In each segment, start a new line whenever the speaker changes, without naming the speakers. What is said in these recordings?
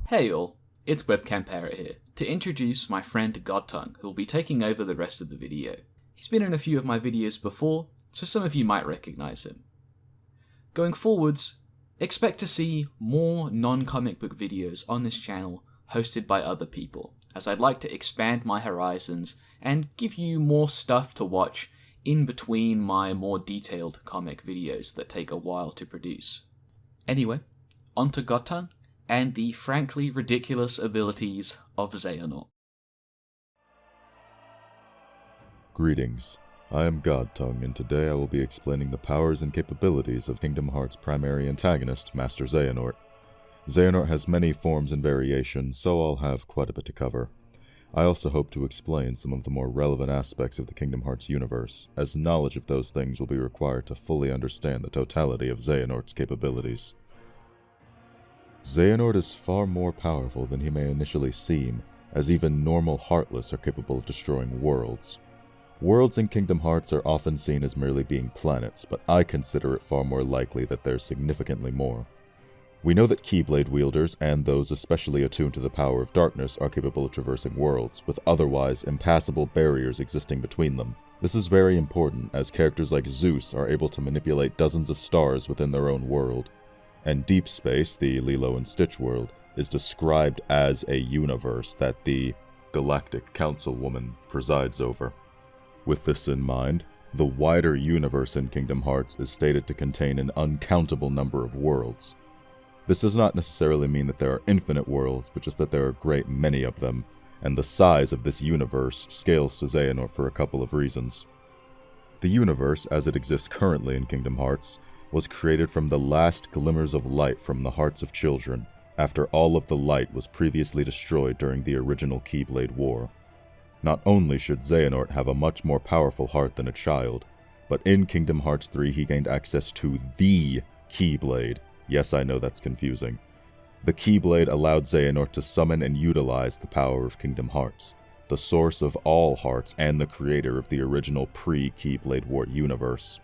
Hey all, it's Webcam Parrot here, to introduce my friend Godtongue, who will be taking over the rest of the video. He's been in a few of my videos before, so some of you might recognise him. Going forwards, expect to see more non-comic book videos on this channel hosted by other people, as I'd like to expand my horizons and give you more stuff to watch in between my more detailed comic videos that take a while to produce. Anyway, on to Godtongue and the frankly ridiculous abilities of Xehanort.
Greetings, I am Godtongue, and today I will be explaining the powers and capabilities of Kingdom Hearts' primary antagonist, Master Xehanort. Xehanort has many forms and variations, so I'll have quite a bit to cover. I also hope to explain some of the more relevant aspects of the Kingdom Hearts universe, as knowledge of those things will be required to fully understand the totality of Xehanort's capabilities. Xehanort is far more powerful than he may initially seem, as even normal Heartless are capable of destroying worlds. Worlds in Kingdom Hearts are often seen as merely being planets, but I consider it far more likely that there's significantly more. We know that Keyblade wielders, and those especially attuned to the power of darkness, are capable of traversing worlds, with otherwise impassable barriers existing between them. This is very important, as characters like Zeus are able to manipulate dozens of stars within their own world. And Deep Space, the Lilo and Stitch world, is described as a universe that the Galactic Councilwoman presides over. With this in mind, the wider universe in Kingdom Hearts is stated to contain an uncountable number of worlds. This does not necessarily mean that there are infinite worlds, but just that there are a great many of them, and the size of this universe scales to Xehanort for a couple of reasons. The universe, as it exists currently in Kingdom Hearts, was created from the last glimmers of light from the hearts of children, after all of the light was previously destroyed during the original Keyblade War. Not only should Xehanort have a much more powerful heart than a child, but in Kingdom Hearts 3 he gained access to the Keyblade. Yes, I know that's confusing. The Keyblade allowed Xehanort to summon and utilize the power of Kingdom Hearts, the source of all hearts and the creator of the original pre-Keyblade War universe.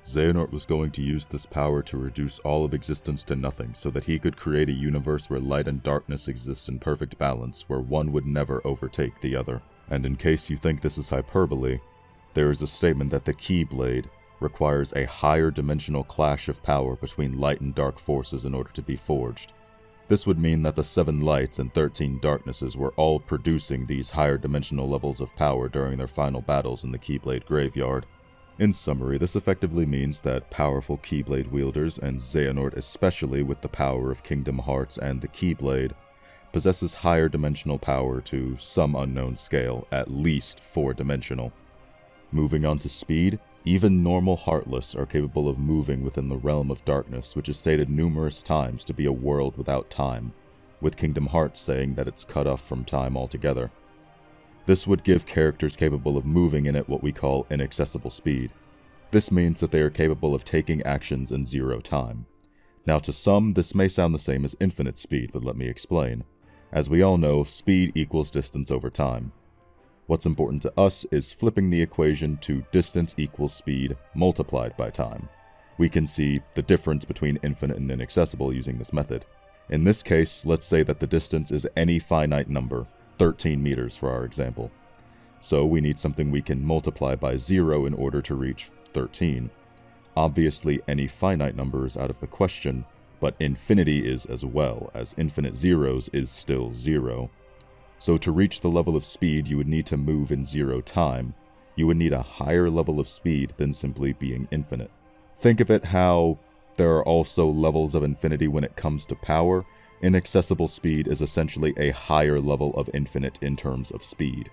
Xehanort was going to use this power to reduce all of existence to nothing so that he could create a universe where light and darkness exist in perfect balance, where one would never overtake the other. And in case you think this is hyperbole, there is a statement that the Keyblade requires a higher dimensional clash of power between light and dark forces in order to be forged. This would mean that the 7 lights and 13 darknesses were all producing these higher dimensional levels of power during their final battles in the Keyblade Graveyard. In summary, this effectively means that powerful Keyblade wielders, and Xehanort especially with the power of Kingdom Hearts and the Keyblade, possesses higher dimensional power to some unknown scale, at least 4-dimensional. Moving on to speed, even normal Heartless are capable of moving within the realm of darkness, which is stated numerous times to be a world without time, with Kingdom Hearts saying that it's cut off from time altogether. This would give characters capable of moving in at what we call inaccessible speed. This means that they are capable of taking actions in 0 time. Now to some, this may sound the same as infinite speed, but let me explain. As we all know, speed equals distance over time. What's important to us is flipping the equation to distance equals speed multiplied by time. We can see the difference between infinite and inaccessible using this method. In this case, let's say that the distance is any finite number, 13 meters for our example. So we need something we can multiply by 0 in order to reach 13. Obviously, any finite number is out of the question, but infinity is as well, as infinite zeros is still 0. So to reach the level of speed you would need to move in 0 time. You would need a higher level of speed than simply being infinite. Think of it how there are also levels of infinity when it comes to power. Inaccessible speed is essentially a higher level of infinite in terms of speed.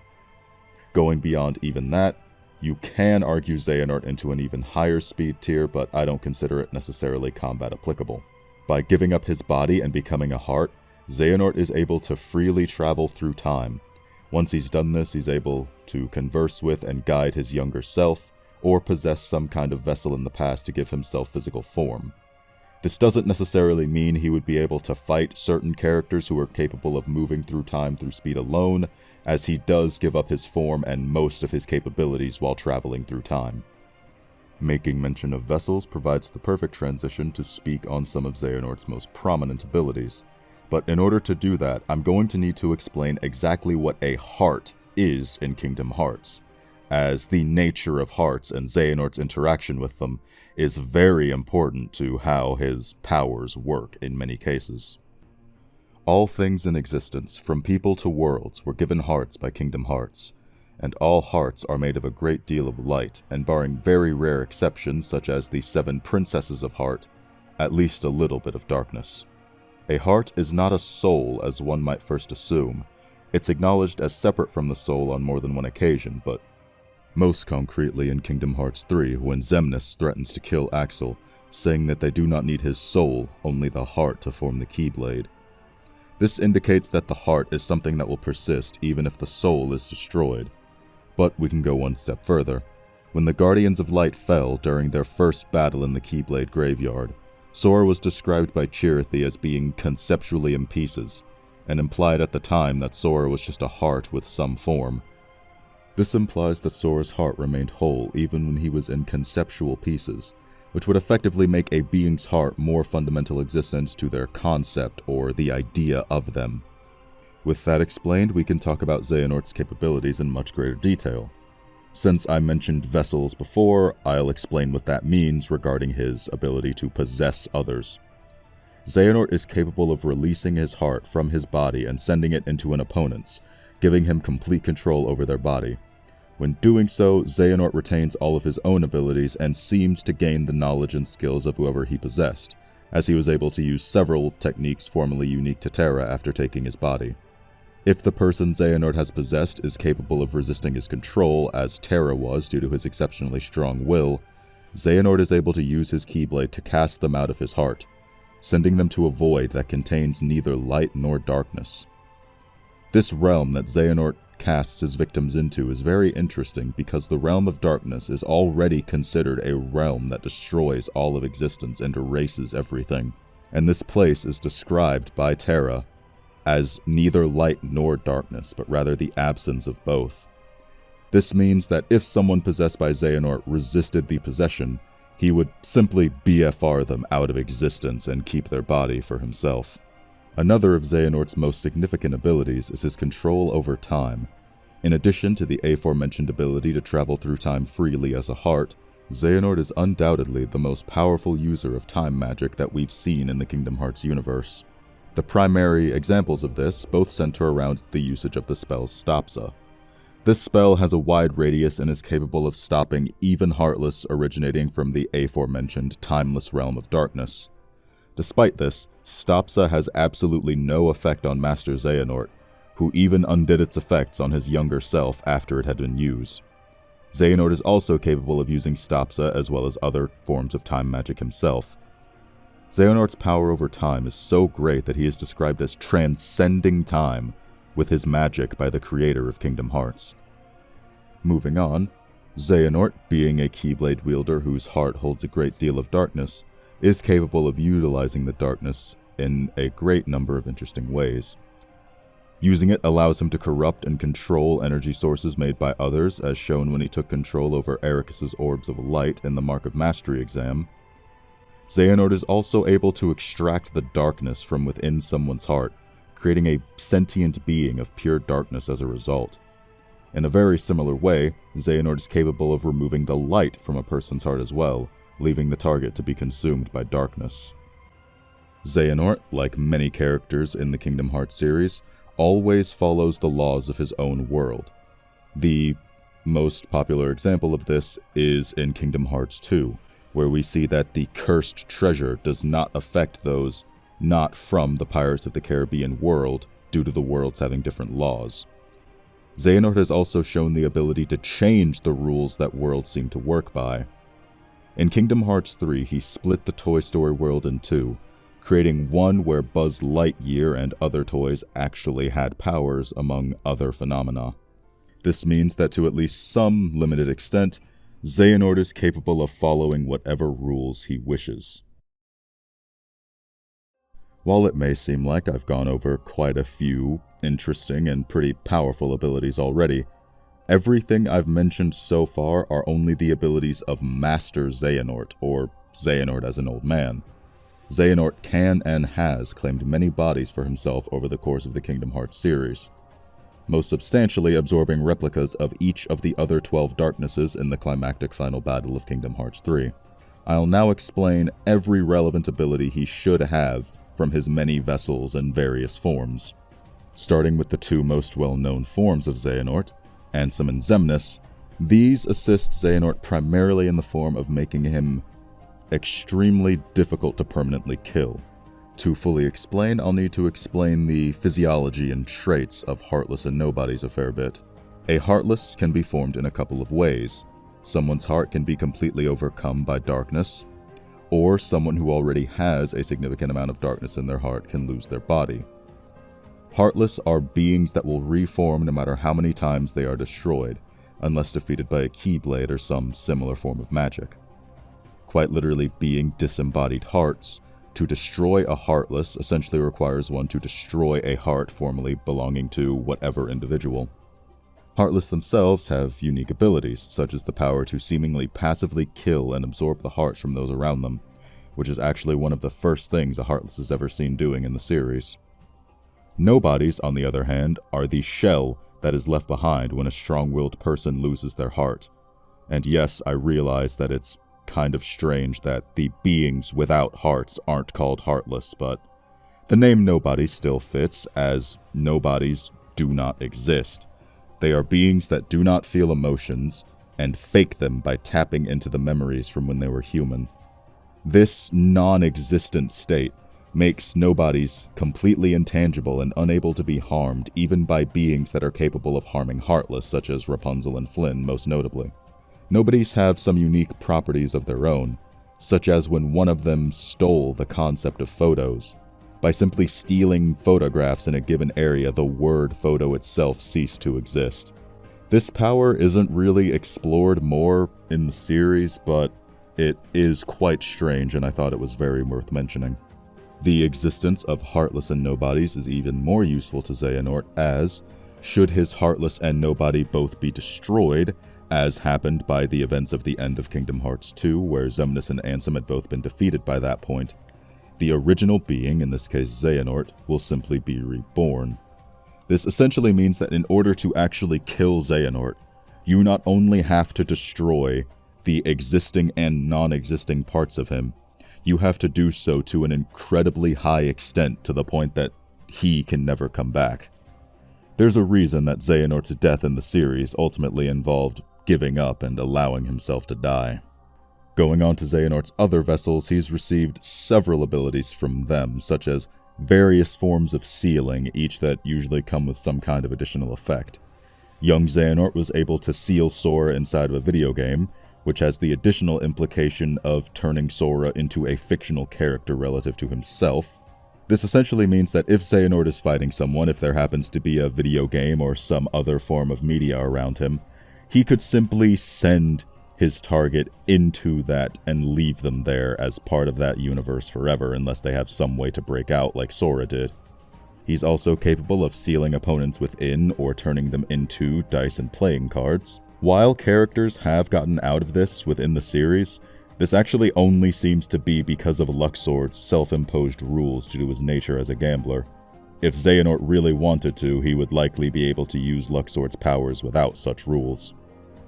Going beyond even that, you can argue Xehanort into an even higher speed tier, but I don't consider it necessarily combat applicable. By giving up his body and becoming a heart, Xehanort is able to freely travel through time. Once he's done this, he's able to converse with and guide his younger self, or possess some kind of vessel in the past to give himself physical form. This doesn't necessarily mean he would be able to fight certain characters who are capable of moving through time through speed alone, as he does give up his form and most of his capabilities while traveling through time. Making mention of vessels provides the perfect transition to speak on some of Xehanort's most prominent abilities. But in order to do that, I'm going to need to explain exactly what a heart is in Kingdom Hearts, as the nature of hearts and Xehanort's interaction with them is very important to how his powers work in many cases. All things in existence, from people to worlds, were given hearts by Kingdom Hearts, and all hearts are made of a great deal of light, and barring very rare exceptions such as the 7 Princesses of Heart, at least a little bit of darkness. A heart is not a soul as one might first assume. It's acknowledged as separate from the soul on more than one occasion, but most concretely in Kingdom Hearts 3 when Xemnas threatens to kill Axel, saying that they do not need his soul, only the heart to form the Keyblade. This indicates that the heart is something that will persist even if the soul is destroyed. But we can go one step further. When the Guardians of Light fell during their first battle in the Keyblade Graveyard, Sora was described by Chirithy as being conceptually in pieces, and implied at the time that Sora was just a heart with some form. This implies that Sora's heart remained whole even when he was in conceptual pieces, which would effectively make a being's heart more fundamental existence to their concept or the idea of them. With that explained, we can talk about Xehanort's capabilities in much greater detail. Since I mentioned vessels before, I'll explain what that means regarding his ability to possess others. Xehanort is capable of releasing his heart from his body and sending it into an opponent's, giving him complete control over their body. When doing so, Xehanort retains all of his own abilities and seems to gain the knowledge and skills of whoever he possessed, as he was able to use several techniques formerly unique to Terra after taking his body. If the person Xehanort has possessed is capable of resisting his control, as Terra was due to his exceptionally strong will, Xehanort is able to use his Keyblade to cast them out of his heart, sending them to a void that contains neither light nor darkness. This realm that Xehanort casts his victims into is very interesting because the realm of darkness is already considered a realm that destroys all of existence and erases everything, and this place is described by Terra as neither light nor darkness, but rather the absence of both. This means that if someone possessed by Xehanort resisted the possession, he would simply BFR them out of existence and keep their body for himself. Another of Xehanort's most significant abilities is his control over time. In addition to the aforementioned ability to travel through time freely as a heart, Xehanort is undoubtedly the most powerful user of time magic that we've seen in the Kingdom Hearts universe. The primary examples of this both center around the usage of the spell Stopza. This spell has a wide radius and is capable of stopping even Heartless originating from the aforementioned timeless realm of darkness. Despite this, Stopza has absolutely no effect on Master Xehanort, who even undid its effects on his younger self after it had been used. Xehanort is also capable of using Stopza as well as other forms of time magic himself. Xehanort's power over time is so great that he is described as transcending time with his magic by the creator of Kingdom Hearts. Moving on, Xehanort, being a Keyblade wielder whose heart holds a great deal of darkness, is capable of utilizing the darkness in a great number of interesting ways. Using it allows him to corrupt and control energy sources made by others, as shown when he took control over Ericus's Orbs of Light in the Mark of Mastery exam. Xehanort is also able to extract the darkness from within someone's heart, creating a sentient being of pure darkness as a result. In a very similar way, Xehanort is capable of removing the light from a person's heart as well, leaving the target to be consumed by darkness. Xehanort, like many characters in the Kingdom Hearts series, always follows the laws of his own world. The most popular example of this is in Kingdom Hearts 2, where we see that the cursed treasure does not affect those not from the Pirates of the Caribbean world due to the worlds having different laws. Xehanort has also shown the ability to change the rules that worlds seem to work by. In Kingdom Hearts 3, he split the Toy Story world in two, creating one where Buzz Lightyear and other toys actually had powers, among other phenomena. This means that to at least some limited extent, Xehanort is capable of following whatever rules he wishes. While it may seem like I've gone over quite a few interesting and pretty powerful abilities already, everything I've mentioned so far are only the abilities of Master Xehanort, or Xehanort as an old man. Xehanort can and has claimed many bodies for himself over the course of the Kingdom Hearts series, most substantially absorbing replicas of each of the other 12 darknesses in the climactic final battle of Kingdom Hearts 3. I'll now explain every relevant ability he should have from his many vessels and various forms. Starting with the two most well-known forms of Xehanort, Ansem and Xemnas, these assist Xehanort primarily in the form of making him extremely difficult to permanently kill. To fully explain, I'll need to explain the physiology and traits of Heartless and Nobodies a fair bit. A Heartless can be formed in a couple of ways. Someone's heart can be completely overcome by darkness, or someone who already has a significant amount of darkness in their heart can lose their body. Heartless are beings that will reform no matter how many times they are destroyed, unless defeated by a Keyblade or some similar form of magic. Quite literally, being disembodied hearts, to destroy a Heartless essentially requires one to destroy a heart formerly belonging to whatever individual. Heartless themselves have unique abilities, such as the power to seemingly passively kill and absorb the hearts from those around them, which is actually one of the first things a Heartless is ever seen doing in the series. Nobodies, on the other hand, are the shell that is left behind when a strong-willed person loses their heart. And yes, I realize that it's kind of strange that the beings without hearts aren't called Heartless, but the name Nobodies still fits, as Nobodies do not exist. They are beings that do not feel emotions, and fake them by tapping into the memories from when they were human. This non-existent state makes Nobodies completely intangible and unable to be harmed even by beings that are capable of harming Heartless, such as Rapunzel and Flynn most notably. Nobodies have some unique properties of their own, such as when one of them stole the concept of photos. By simply stealing photographs in a given area, the word photo itself ceased to exist. This power isn't really explored more in the series, but it is quite strange, and I thought it was very worth mentioning. The existence of Heartless and Nobodies is even more useful to Xehanort, as, should his Heartless and Nobody both be destroyed, as happened by the events of the end of Kingdom Hearts 2, where Xemnas and Ansem had both been defeated by that point, the original being, in this case Xehanort, will simply be reborn. This essentially means that in order to actually kill Xehanort, you not only have to destroy the existing and non-existing parts of him, you have to do so to an incredibly high extent to the point that he can never come back. There's a reason that Xehanort's death in the series ultimately involved giving up and allowing himself to die. Going on to Xehanort's other vessels, he's received several abilities from them, such as various forms of sealing, each that usually come with some kind of additional effect. Young Xehanort was able to seal Sora inside of a video game, which has the additional implication of turning Sora into a fictional character relative to himself. This essentially means that if Xehanort is fighting someone, if there happens to be a video game or some other form of media around him, he could simply send his target into that and leave them there as part of that universe forever, unless they have some way to break out like Sora did. He's also capable of sealing opponents within or turning them into dice and playing cards. While characters have gotten out of this within the series, this actually only seems to be because of Luxord's self-imposed rules due to his nature as a gambler. If Xehanort really wanted to, he would likely be able to use Luxord's powers without such rules.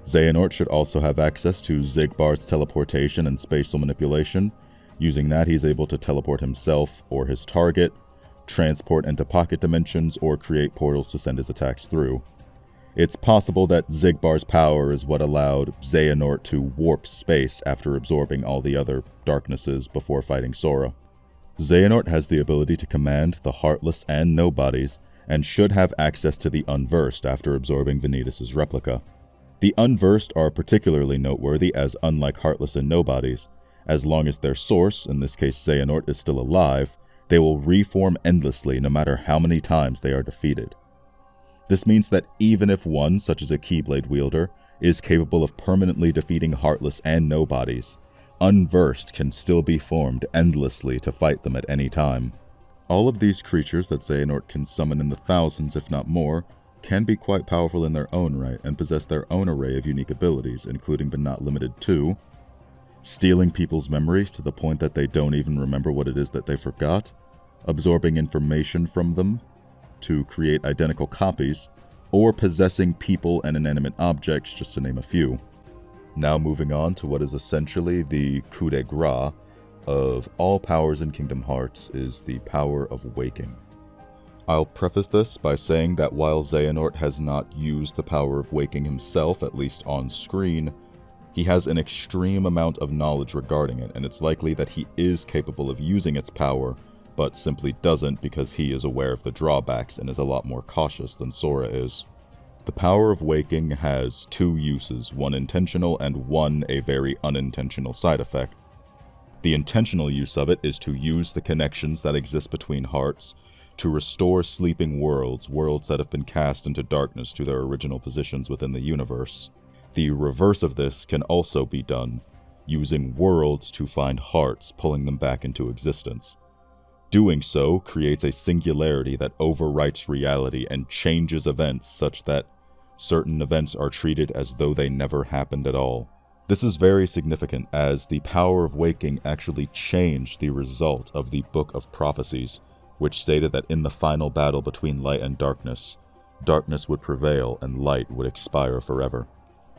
Xehanort should also have access to Xigbar's teleportation and spatial manipulation. Using that, he's able to teleport himself or his target, transport into pocket dimensions, or create portals to send his attacks through. It's possible that Xigbar's power is what allowed Xehanort to warp space after absorbing all the other darknesses before fighting Sora. Xehanort has the ability to command the Heartless and Nobodies, and should have access to the Unversed after absorbing Vanitas' replica. The Unversed are particularly noteworthy as, unlike Heartless and Nobodies, as long as their source, in this case Xehanort, is still alive, they will reform endlessly no matter how many times they are defeated. This means that even if one, such as a Keyblade wielder, is capable of permanently defeating Heartless and Nobodies, Unversed can still be formed endlessly to fight them at any time. All of these creatures that Xehanort can summon in the thousands, if not more, can be quite powerful in their own right and possess their own array of unique abilities, including but not limited to stealing people's memories to the point that they don't even remember what it is that they forgot, absorbing information from them to create identical copies, or possessing people and inanimate objects, just to name a few. Now moving on to what is essentially the coup de grace of all powers in Kingdom Hearts is the power of waking. I'll preface this by saying that while Xehanort has not used the power of waking himself, at least on screen, he has an extreme amount of knowledge regarding it, and it's likely that he is capable of using its power, but simply doesn't because he is aware of the drawbacks and is a lot more cautious than Sora is. The power of waking has two uses, one intentional and one a very unintentional side effect. The intentional use of it is to use the connections that exist between hearts to restore sleeping worlds that have been cast into darkness to their original positions within the universe. The reverse of this can also be done, using worlds to find hearts, pulling them back into existence. Doing so creates a singularity that overwrites reality and changes events such that certain events are treated as though they never happened at all. This is very significant, as the power of waking actually changed the result of the Book of Prophecies, which stated that in the final battle between light and darkness, darkness would prevail and light would expire forever.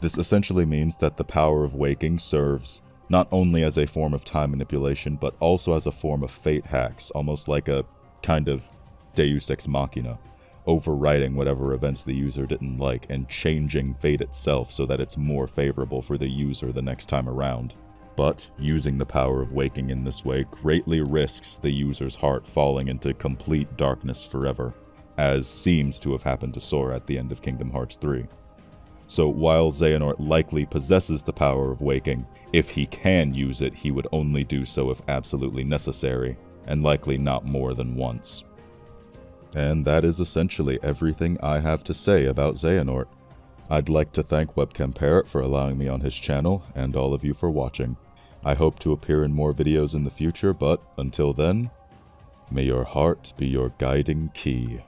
This essentially means that the power of waking serves not only as a form of time manipulation, but also as a form of fate hacks, almost like a kind of Deus Ex Machina, overriding whatever events the user didn't like and changing fate itself so that it's more favorable for the user the next time around. But using the power of waking in this way greatly risks the user's heart falling into complete darkness forever, as seems to have happened to Sora at the end of Kingdom Hearts 3. So while Xehanort likely possesses the power of waking, if he can use it, he would only do so if absolutely necessary, and likely not more than once. And that is essentially everything I have to say about Xehanort. I'd like to thank Webcam Parrot for allowing me on his channel, and all of you for watching. I hope to appear in more videos in the future, but until then, may your heart be your guiding key.